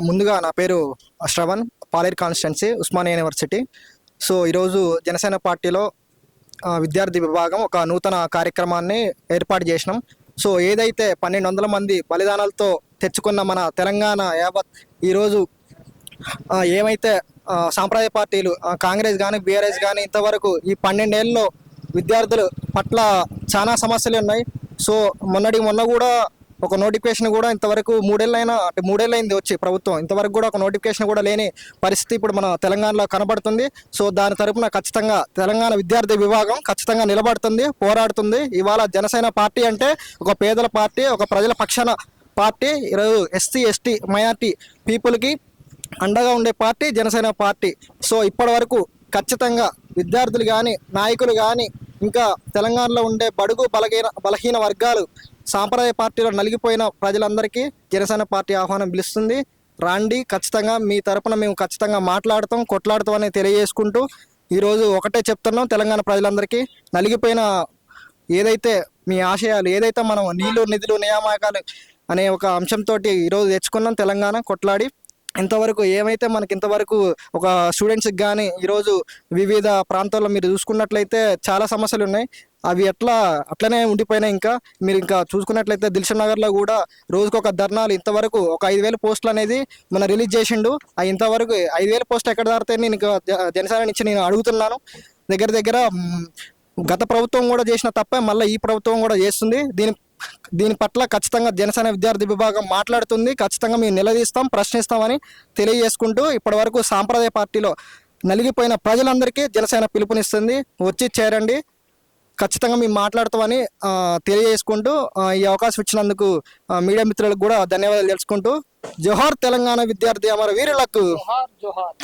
ముందుగా నా పేరు శ్రవణ్, పాలేరు కాన్స్టిట్యున్సీ, ఉస్మానియా యూనివర్సిటీ. సో ఈరోజు జనసేన పార్టీలో విద్యార్థి విభాగం ఒక నూతన కార్యక్రమాన్ని ఏర్పాటు చేసినాం. సో ఏదైతే 1200 మంది బలిదానాలతో తెచ్చుకున్న మన తెలంగాణ యావత్ ఈరోజు ఏమైతే సాంప్రదాయ పార్టీలు కాంగ్రెస్ కానీ బీఆర్ఎస్ కానీ ఇంతవరకు ఈ 12 ఏళ్ళలో విద్యార్థుల పట్ల చాలా సమస్యలు ఉన్నాయి. సో మొన్న కూడా ఒక నోటిఫికేషన్ కూడా ఇంతవరకు మూడేళ్ళైంది వచ్చి ప్రభుత్వం, ఇంతవరకు కూడా ఒక నోటిఫికేషన్ కూడా లేని పరిస్థితి ఇప్పుడు మన తెలంగాణలో కనబడుతుంది. సో దాని తరపున ఖచ్చితంగా తెలంగాణ విద్యార్థి విభాగం ఖచ్చితంగా నిలబడుతుంది, పోరాడుతుంది. ఇవాళ జనసేన పార్టీ అంటే ఒక పేదల పార్టీ, ఒక ప్రజల పక్షాన పార్టీ. ఈరోజు ఎస్సీ ఎస్టీ మైనార్టీ పీపుల్కి అండగా ఉండే పార్టీ జనసేన పార్టీ. సో ఇప్పటి వరకు ఖచ్చితంగా విద్యార్థులు కానీ నాయకులు కానీ ఇంకా తెలంగాణలో ఉండే బడుగు బలహీన వర్గాలు సాంప్రదాయ పార్టీలో నలిగిపోయిన ప్రజలందరికీ జనసేన పార్టీ ఆహ్వానం పిలుస్తుంది. రాండి, ఖచ్చితంగా మీ తరపున మేము ఖచ్చితంగా కొట్లాడుతాం అని తెలియజేసుకుంటూ ఈరోజు ఒకటే చెప్తున్నాం తెలంగాణ ప్రజలందరికీ, నలిగిపోయిన ఏదైతే మీ ఆశయాలు, ఏదైతే మనం నీళ్లు నిధులు నియామకాలు అనే ఒక అంశంతో ఈరోజు తెచ్చుకున్నాం తెలంగాణ కొట్లాడి. ఇంతవరకు ఏమైతే మనకి ఇంతవరకు ఒక స్టూడెంట్స్కి కానీ ఈరోజు వివిధ ప్రాంతాల్లో మీరు చూసుకున్నట్లయితే చాలా సమస్యలు ఉన్నాయి. అవి అట్లనే ఉండిపోయినాయి. మీరు ఇంకా చూసుకున్నట్లయితే దిల్షుక్ నగర్లో కూడా రోజుకొక ధర్నాలు, ఇంతవరకు ఒక 5000 పోస్టులు అనేది మన రిలీజ్ చేసిండు. ఇంతవరకు 5000 పోస్టులు ఎక్కడ దారితే నేను ఇంకా జనసేన నుంచి నేను అడుగుతున్నాను. దగ్గర గత ప్రభుత్వం కూడా చేసిన తప్పే మళ్ళీ ఈ ప్రభుత్వం కూడా చేస్తుంది. దీని పట్ల ఖచ్చితంగా జనసేన విద్యార్థి విభాగం మాట్లాడుతుంది. ఖచ్చితంగా మేము నిలదీస్తాం, ప్రశ్నిస్తామని తెలియజేసుకుంటూ ఇప్పటి వరకు సాంప్రదాయ పార్టీలో నలిగిపోయిన ప్రజలందరికీ జనసేన పిలుపునిస్తుంది. వచ్చి చేరండి, ఖచ్చితంగా మేము మాట్లాడుతామని తెలియజేసుకుంటూ ఈ అవకాశం ఇచ్చినందుకు మీడియా మిత్రులకు కూడా ధన్యవాదాలు తెలుసుకుంటూ జోహార్ తెలంగాణ విద్యార్థి అమర వీరులకు.